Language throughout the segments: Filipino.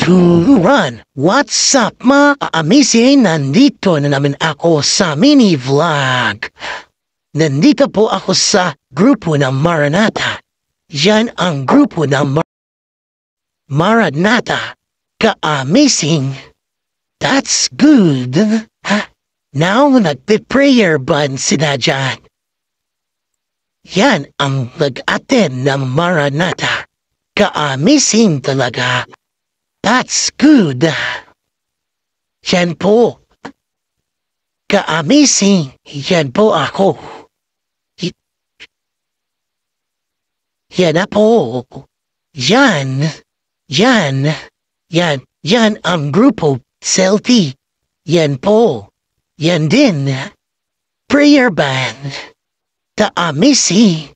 Run! What's up mga amazing? Nandito na naman ako sa mini vlog. Nandito po ako sa grupo ng Maranatha. Yan ang grupo ng Maranatha. Ka-amazing. That's good. Now nagpe-prayer ba sila dyan? Yan ang nag-attend ng Maranatha. Ka-amazing talaga. That's good. Yan po. Ka-amazing. Yan po ako. Yan na po. Yan. Yan. Yan. Yan ang grupo. Selfie. Yan po. Yan din. Prayer band. Ka-amazing.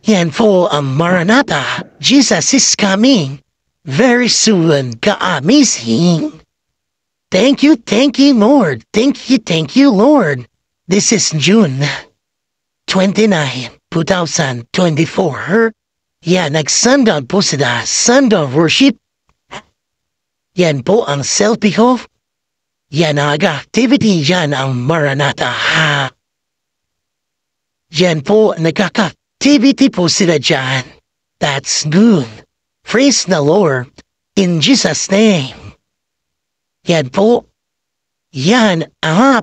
Yan po ang Maranatha. Jesus is coming. Very soon, ka-amazing. Thank you, Lord. Thank you, Lord. This is June 29, 2024. Yan, nag-sundown po sila. Sundown worship. Yan po ang selfie ko. Yan ang activity. Yan ang Maranatha. Yan po, nagkaka-activity po sila dyan. That's good. Praise the Lord, in Jesus' name. Yan po. Yan,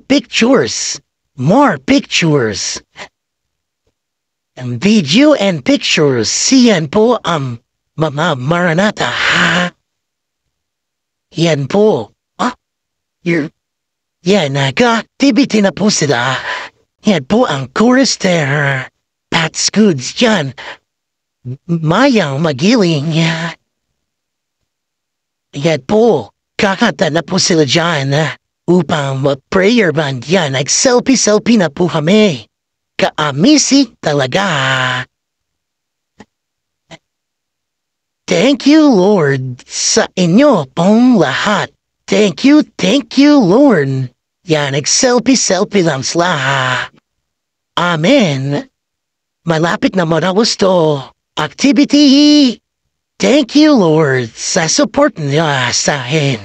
pictures. More pictures. And video and pictures. Yan po ang mga Maranatha. Yan po. Yan, nag-activity na po sila. Yan po ang chorus there. That's good. Yan. Mayang magiling. Yan po, kakanta na po sila dyan upang prayer band yan. Nag-selfie na po kami. Ka-amazing talaga. Thank you, Lord, sa inyo pong lahat. Thank you, Lord. Yan, nag-selfie lang sila. Amen. Malapit na matapos to. Activity. Thank you, Lord, sa support niya sa akin.